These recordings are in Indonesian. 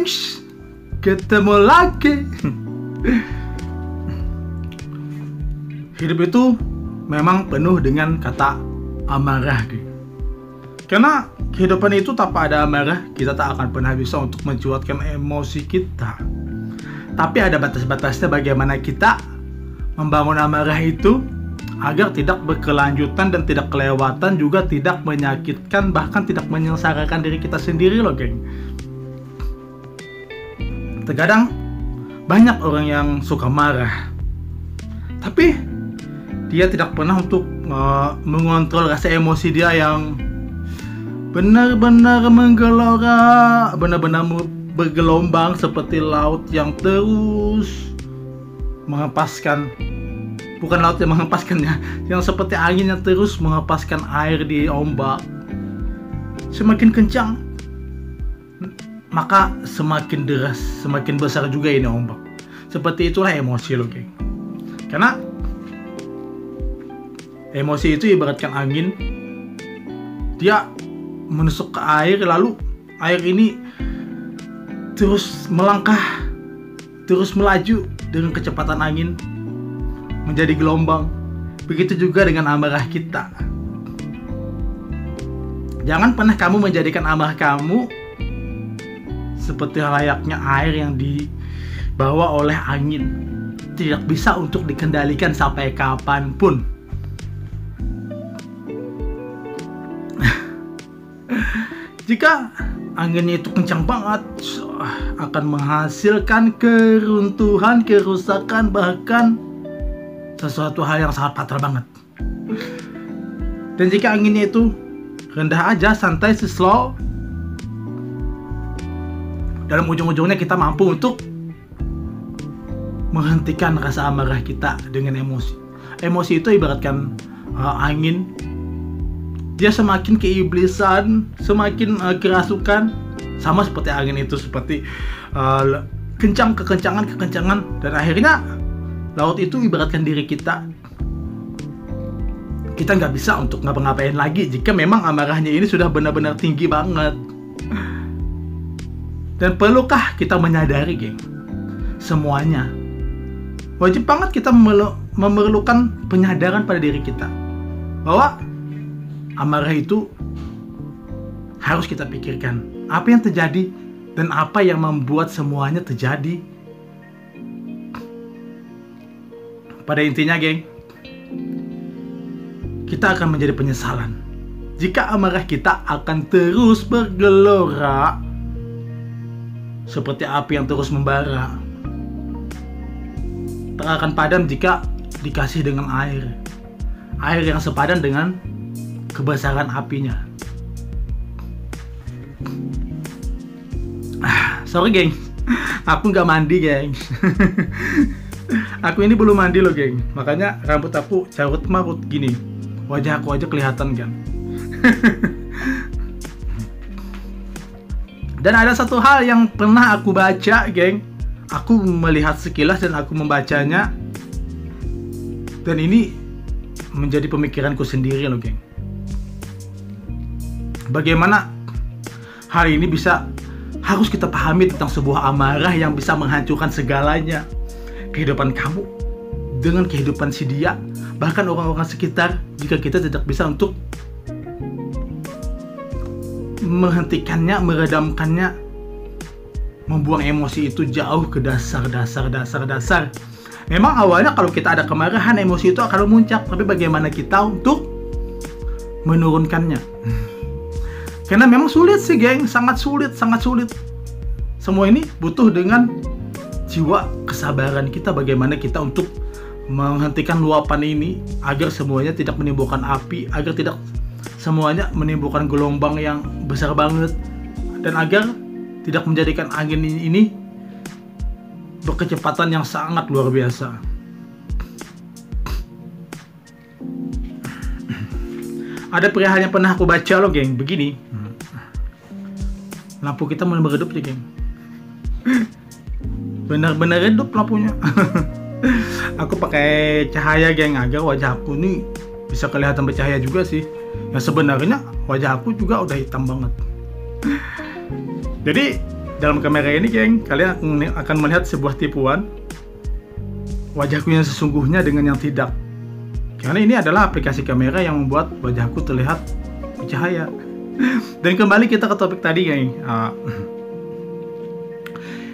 gengs, ketemu lagi. Hidup itu memang penuh dengan kata amarah, geng. Karena kehidupan itu tanpa ada amarah, kita tak akan pernah bisa untuk mencuatkan emosi kita. Tapi ada batas-batasnya bagaimana kita membangun amarah itu agar tidak berkelanjutan dan tidak kelewatan, juga tidak menyakitkan, bahkan tidak menyengsarakan diri kita sendiri loh, geng. Terkadang banyak orang yang suka marah, tapi dia tidak pernah untuk mengontrol rasa emosi dia yang benar-benar menggelora, benar-benar bergelombang seperti laut yang terus menghempaskan, bukan laut yang menghempaskannya, yang seperti angin yang terus menghempaskan air di ombak. Semakin kencang, maka semakin deras, semakin besar juga ini ombak. Seperti itulah emosi lo, geng. Karena emosi itu ibaratkan angin, dia menusuk ke air, lalu air ini terus melangkah, terus melaju dengan kecepatan angin menjadi gelombang. Begitu juga dengan amarah kita. Jangan pernah kamu menjadikan amarah kamu seperti layaknya air yang dibawa oleh angin, tidak bisa untuk dikendalikan sampai kapanpun. Jika anginnya itu kencang banget, akan menghasilkan keruntuhan, kerusakan, bahkan sesuatu hal yang sangat fatal banget. Dan jika anginnya itu rendah aja, santai, slow, dalam ujung-ujungnya kita mampu untuk menghentikan rasa amarah kita dengan emosi. Emosi itu ibaratkan angin. Dia semakin keiblisan, semakin kerasukan, sama seperti angin itu, seperti kekencangan, dan akhirnya laut itu ibaratkan diri kita. Kita nggak bisa untuk ngapa-ngapain lagi jika memang amarahnya ini sudah benar-benar tinggi banget. Dan perlukah kita menyadari, geng, semuanya wajib banget kita memerlukan penyadaran pada diri kita bahwa amarah itu harus kita pikirkan apa yang terjadi dan apa yang membuat semuanya terjadi. Pada intinya, geng, kita akan menjadi penyesalan jika amarah kita akan terus bergelora seperti api yang terus membara. Tak akan padam jika dikasih dengan air yang sepadan dengan kebesaran apinya. Sorry, geng, aku nggak mandi, geng. Aku ini belum mandi loh, geng. Makanya rambut aku carut marut gini. Wajah aku aja kelihatan, kan. Dan ada satu hal yang pernah aku baca, geng. Aku melihat sekilas dan aku membacanya, dan ini menjadi pemikiranku sendiri loh, geng. Bagaimana hal ini harus kita pahami tentang sebuah amarah yang bisa menghancurkan segalanya. Kehidupan kamu dengan kehidupan si dia, bahkan orang-orang sekitar, jika kita tidak bisa untuk menghentikannya, meredamkannya, membuang emosi itu jauh ke dasar. Memang awalnya kalau kita ada kemarahan, emosi itu akan memuncak, tapi bagaimana kita untuk menurunkannya? Karena memang sulit sih, geng, sangat sulit. Semua ini butuh dengan jiwa kesabaran kita, bagaimana kita untuk menghentikan luapan ini agar semuanya tidak menimbulkan api, agar tidak semuanya menimbulkan gelombang yang besar banget, dan agar tidak menjadikan angin ini berkecepatan yang sangat luar biasa. Ada perihal yang pernah aku baca loh, geng, begini. Lampu kita mulai meredup ya, geng. Benar-benar redup lampunya. Aku pakai cahaya, geng, agar wajah aku nih bisa kelihatan bercahaya juga sih. Ya sebenarnya wajah aku juga udah hitam banget. Jadi dalam kamera ini, geng, kalian akan melihat sebuah tipuan wajahku yang sesungguhnya dengan yang tidak. Karena ini adalah aplikasi kamera yang membuat wajahku terlihat bercahaya. Dan kembali kita ke topik tadi, geng.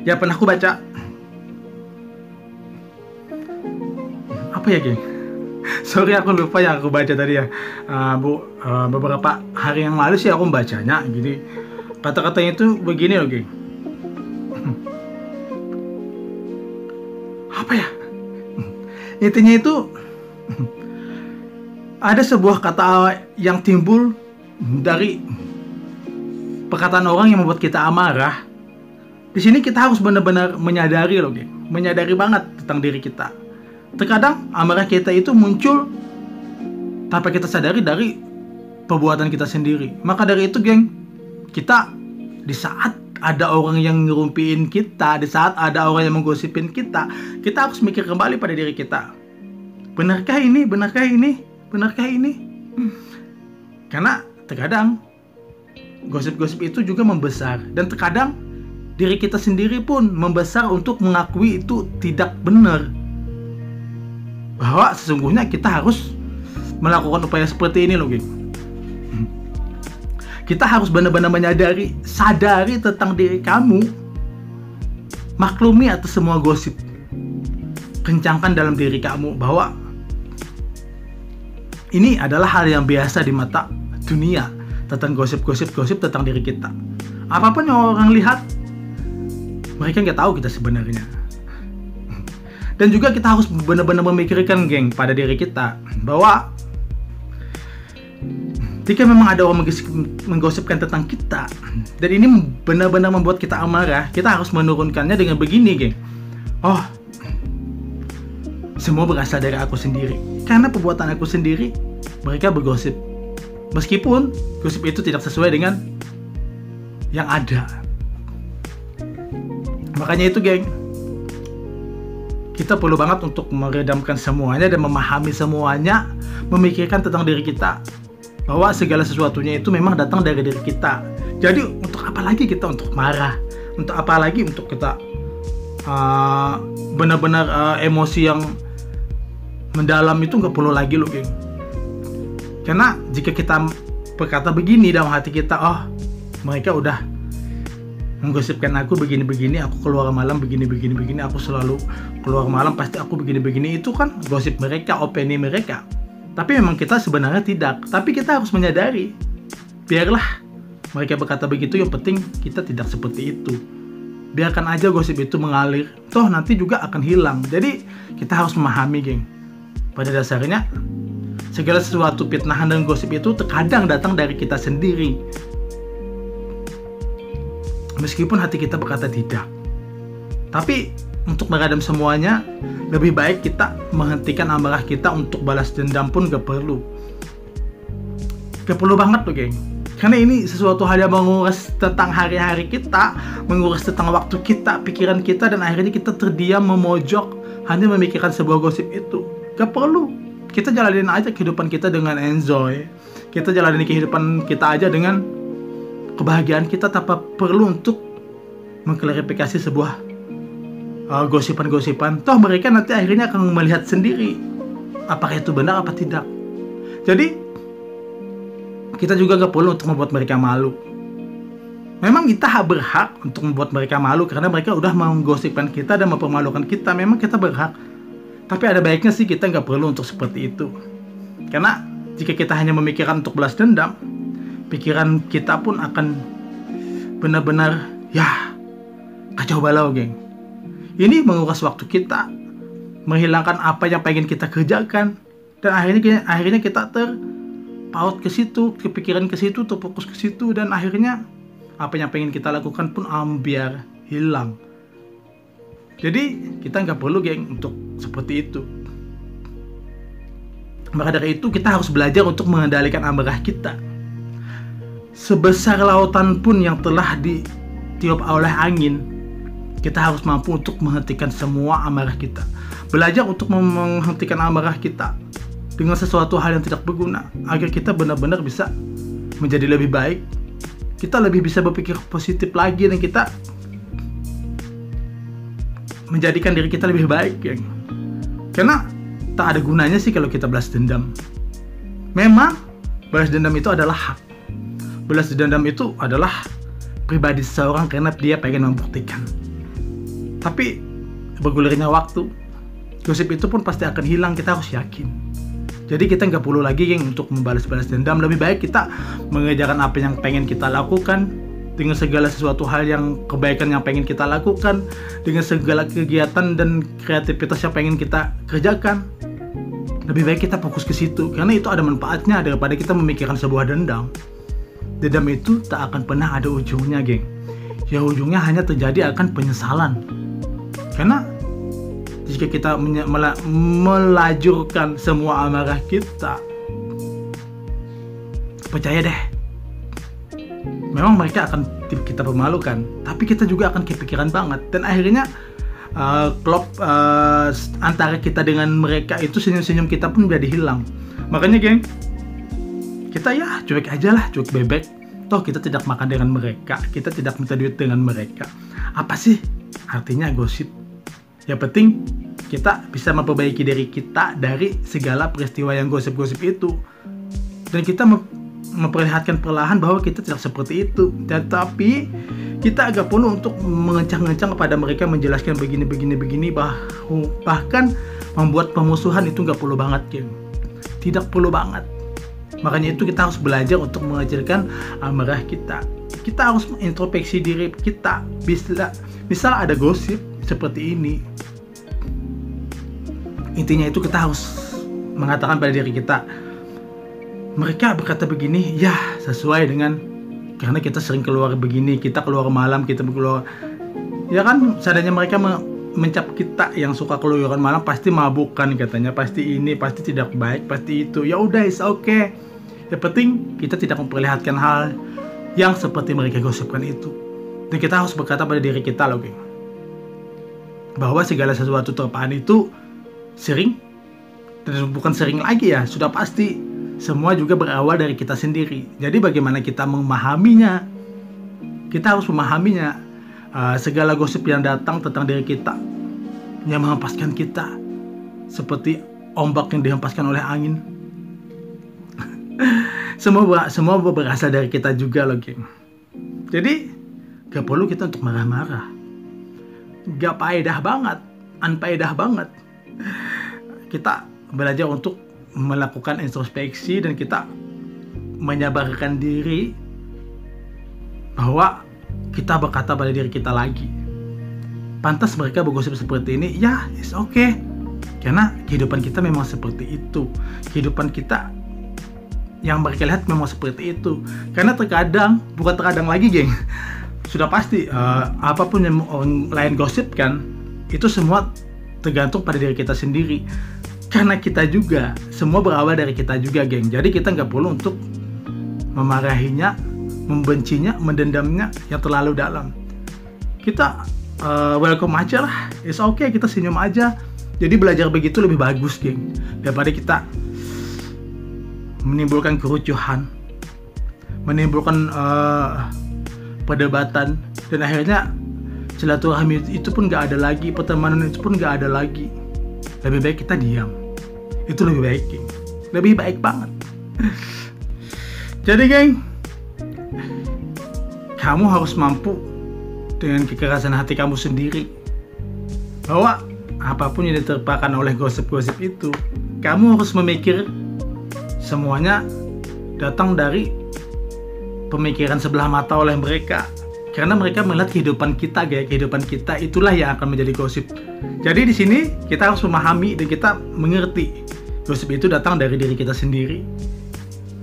Ya, pernah aku baca. Apa ya, geng? Sorry, aku lupa yang aku baca tadi ya. Beberapa hari yang lalu sih aku membacanya. Jadi kata-katanya itu begini loh, geng. Apa ya? Intinya itu ada sebuah kata yang timbul dari perkataan orang yang membuat kita amarah. Di sini kita harus benar-benar menyadari loh, geng. Menyadari banget tentang diri kita. Terkadang amarah kita itu muncul tanpa kita sadari dari perbuatan kita sendiri. Maka dari itu, geng, kita di saat ada orang yang ngerumpiin kita, di saat ada orang yang menggosipin kita harus mikir kembali pada diri kita. Benarkah ini? Benarkah ini? Benarkah ini? Karena terkadang gosip-gosip itu juga membesar, dan terkadang diri kita sendiri pun membesar untuk mengakui itu tidak benar. Bahwa sesungguhnya kita harus melakukan upaya seperti ini loh, geng. Kita harus benar-benar sadari tentang diri kamu. Maklumi atas semua gosip. Kencangkan dalam diri kamu bahwa ini adalah hal yang biasa di mata dunia, tentang gosip tentang diri kita. Apapun yang orang lihat, mereka nggak tahu kita sebenarnya. Dan juga kita harus benar-benar memikirkan, geng, pada diri kita bahwa jika memang ada orang menggosipkan tentang kita, dan ini benar-benar membuat kita amarah, kita harus menurunkannya dengan begini, geng. Oh, semua berasal dari aku sendiri. Karena perbuatan aku sendiri, mereka bergosip. Meskipun gosip itu tidak sesuai dengan yang ada. Makanya itu, geng, kita perlu banget untuk meredamkan semuanya dan memahami semuanya, memikirkan tentang diri kita, bahwa segala sesuatunya itu memang datang dari diri kita. Jadi untuk apa lagi kita untuk marah? Untuk apa lagi untuk kita benar-benar emosi yang mendalam itu nggak perlu lagi loh, geng. Karena jika kita berkata begini dalam hati kita, oh, mereka udah menggosipkan aku begini-begini, aku keluar malam begini-begini, aku selalu keluar malam pasti aku begini-begini, itu kan gosip mereka, opini mereka. Tapi memang kita sebenarnya tidak. Tapi kita harus menyadari, biarlah mereka berkata begitu, yang penting kita tidak seperti itu. Biarkan aja gosip itu mengalir, toh nanti juga akan hilang. Jadi kita harus memahami, geng, pada dasarnya segala sesuatu fitnahan dan gosip itu terkadang datang dari kita sendiri. Meskipun hati kita berkata tidak. Tapi untuk meredam semuanya, lebih baik kita menghentikan amarah kita. Untuk balas dendam pun gak perlu. Gak perlu banget tuh, geng. Karena ini sesuatu hal yang menguras tentang hari-hari kita, menguras tentang waktu kita, pikiran kita, dan akhirnya kita terdiam memojok hanya memikirkan sebuah gosip itu. Gak perlu. Kita jalanin aja kehidupan kita dengan enjoy. Kita jalanin kehidupan kita aja dengan kebahagiaan kita, tanpa perlu untuk mengklarifikasi sebuah gosipan-gosipan. Toh mereka nanti akhirnya akan melihat sendiri apakah itu benar apa tidak. Jadi kita juga gak perlu untuk membuat mereka malu. Memang kita berhak untuk membuat mereka malu karena mereka udah menggosipkan kita dan mempermalukan kita. Memang kita berhak. Tapi ada baiknya sih kita gak perlu untuk seperti itu. Karena jika kita hanya memikirkan untuk balas dendam, pikiran kita pun akan benar-benar kacau balau, geng. Ini menguras waktu kita, menghilangkan apa yang pengen kita kerjakan, dan akhirnya kita terpaut ke situ, kepikiran ke situ, terfokus ke situ, dan akhirnya apa yang pengen kita lakukan pun ambiar hilang. Jadi kita nggak perlu, geng, untuk seperti itu. Maka dari itu kita harus belajar untuk mengendalikan amarah kita. Sebesar lautan pun yang telah ditiup oleh angin, kita harus mampu untuk menghentikan semua amarah kita. Belajar untuk menghentikan amarah kita dengan sesuatu hal yang tidak berguna, agar kita benar-benar bisa menjadi lebih baik. Kita lebih bisa berpikir positif lagi, dan kita menjadikan diri kita lebih baik, geng. Karena tak ada gunanya sih kalau kita balas dendam. Memang balas dendam itu adalah hak. Balas dendam itu adalah pribadi seseorang karena dia pengen membuktikan. Tapi bergulirnya waktu, gosip itu pun pasti akan hilang, kita harus yakin. Jadi kita nggak perlu lagi, geng, untuk membalas-balas dendam. Lebih baik kita mengerjakan apa yang pengen kita lakukan, dengan segala sesuatu hal yang kebaikan yang pengen kita lakukan, dengan segala kegiatan dan kreativitas yang pengen kita kerjakan. Lebih baik kita fokus ke situ, karena itu ada manfaatnya daripada kita memikirkan sebuah dendam. Dendam itu tak akan pernah ada ujungnya, geng. Ya ujungnya hanya terjadi akan penyesalan. Karena jika kita melajurkan semua amarah kita, percaya deh, memang mereka akan kita permalukan, tapi kita juga akan kepikiran banget. Dan akhirnya klop antara kita dengan mereka itu, senyum-senyum kita pun jadi hilang. Makanya, geng, kita ya cuek aja lah, cuek bebek. Toh kita tidak makan dengan mereka, kita tidak minta duit dengan mereka. Apa sih artinya gosip? Yang penting kita bisa memperbaiki diri kita dari segala peristiwa yang gosip-gosip itu, dan kita memperlihatkan perlahan bahwa kita tidak seperti itu. Tetapi kita agak perlu untuk mengencang-ngencang kepada mereka, menjelaskan begini, bahkan membuat pemusuhan itu nggak perlu banget, geng. Tidak perlu banget. Makanya itu kita harus belajar untuk mengecilkan amarah kita. Kita harus introspeksi diri kita. Misal ada gosip seperti ini, intinya itu kita harus mengatakan pada diri kita, mereka berkata begini, ya sesuai dengan, karena kita sering keluar begini, kita keluar malam, kita keluar, ya kan, seadanya mereka mencap kita yang suka keluaran malam pasti mabukan katanya, pasti ini, pasti tidak baik, pasti itu. Ya udah, it's okay. Yang penting kita tidak memperlihatkan hal yang seperti mereka gosipkan itu. Dan kita harus berkata pada diri kita loh, geng, bahwa segala sesuatu terpaan itu sering, dan bukan sering lagi ya, sudah pasti semua juga berawal dari kita sendiri. Jadi bagaimana kita memahaminya? Kita harus memahaminya. Segala gosip yang datang tentang diri kita, yang menghempaskan kita seperti ombak yang dihempaskan oleh angin. Semua berasal dari kita juga loh, geng. Jadi gak perlu kita untuk marah-marah. Gak faedah banget, unfaedah banget. Kita belajar untuk melakukan introspeksi dan kita menyabarkan diri bahwa kita berkata pada diri kita lagi, pantas mereka bergosip seperti ini, ya it's okay, karena kehidupan kita memang seperti itu. Kehidupan kita yang mereka lihat memang seperti itu. Karena terkadang, bukan terkadang lagi, geng, sudah pasti apapun yang orang lain gosipkan itu semua tergantung pada diri kita sendiri. Karena kita juga, semua berawal dari kita juga, geng. Jadi kita nggak perlu untuk memarahinya, membencinya, mendendamnya yang terlalu dalam. Kita welcome aja lah, it's okay, kita senyum aja. Jadi belajar begitu lebih bagus, geng, daripada kita menimbulkan kerucuhan, menimbulkan perdebatan, dan akhirnya silaturahmi itu pun nggak ada lagi, pertemanan itu pun nggak ada lagi. Lebih baik kita diam. Itu lebih baik, geng. Lebih baik banget. Jadi, geng, kamu harus mampu dengan kekerasan hati kamu sendiri, bahwa apapun yang diterpakan oleh gosip-gosip itu, kamu harus memikir semuanya datang dari pemikiran sebelah mata oleh mereka. Karena mereka melihat kehidupan kita, gaya kehidupan kita itulah yang akan menjadi gosip. Jadi di sini kita harus memahami dan kita mengerti gosip itu datang dari diri kita sendiri.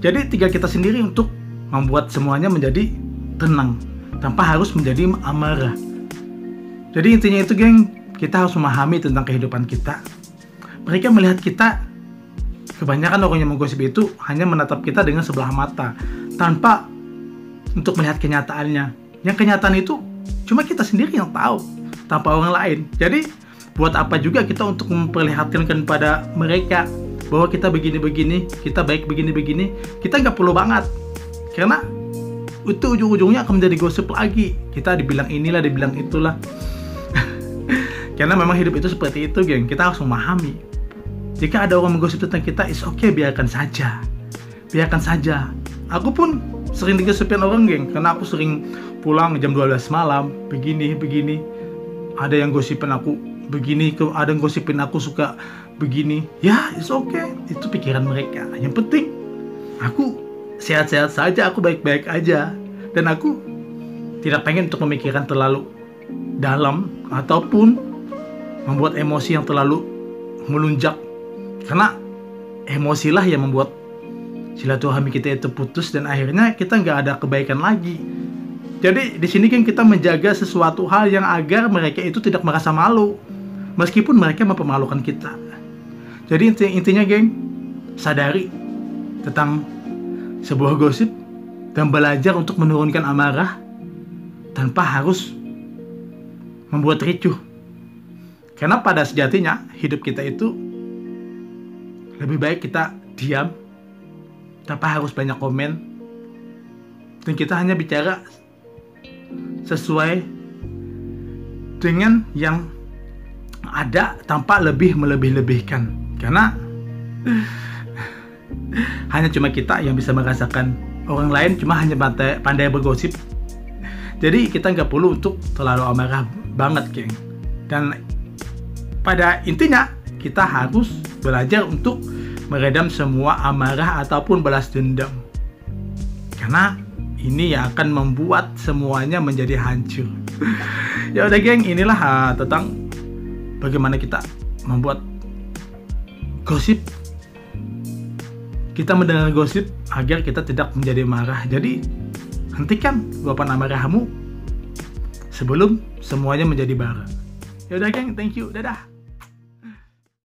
Jadi tinggal kita sendiri untuk membuat semuanya menjadi tenang tanpa harus menjadi amarah. Jadi intinya itu, geng, kita harus memahami tentang kehidupan kita. Mereka melihat kita, kebanyakan orang yang menggosip itu hanya menatap kita dengan sebelah mata tanpa untuk melihat kenyataannya. Yang kenyataan itu cuma kita sendiri yang tahu, tanpa orang lain. Jadi buat apa juga kita untuk memperlihatkan kepada mereka bahwa kita begini-begini, kita baik begini-begini. Kita nggak perlu banget, karena itu ujung-ujungnya akan menjadi gosip lagi. Kita dibilang inilah, dibilang itulah. Karena memang hidup itu seperti itu, geng. Kita harus memahami. Jika ada orang menggosip tentang kita, is okay, biarkan saja. Biarkan saja. Aku pun sering digosipin orang, geng. Karena aku sering pulang jam 12 malam, begini. Ada yang gosipin aku begini, ada yang gosipin aku suka begini. Ya, it's okay. Itu pikiran mereka. Yang penting, aku sehat-sehat saja, aku baik-baik aja. Dan aku tidak pengen untuk memikirkan terlalu dalam ataupun membuat emosi yang terlalu melunjak. Karena emosilah yang membuat silaturahmi kita itu putus dan akhirnya kita nggak ada kebaikan lagi. Jadi di sini kan kita menjaga sesuatu hal yang agar mereka itu tidak merasa malu, meskipun mereka mempermalukan kita. Jadi intinya, geng, sadari tentang sebuah gosip dan belajar untuk menurunkan amarah tanpa harus membuat ricuh. Karena pada sejatinya hidup kita itu lebih baik kita diam tanpa harus banyak komen, dan kita hanya bicara sesuai dengan yang ada tanpa lebih melebih-lebihkan. Karena hanya cuma kita yang bisa merasakan, orang lain cuma hanya pandai bergosip. Jadi kita nggak perlu untuk terlalu amarah banget, geng. Dan pada intinya kita harus belajar untuk meredam semua amarah ataupun balas dendam. Karena ini yang akan membuat semuanya menjadi hancur. Ya udah, geng, inilah tentang bagaimana kita membuat gosip. Kita mendengar gosip agar kita tidak menjadi marah. Jadi hentikan luapan amarahmu sebelum semuanya menjadi bara. Ya udah, geng, thank you, dadah.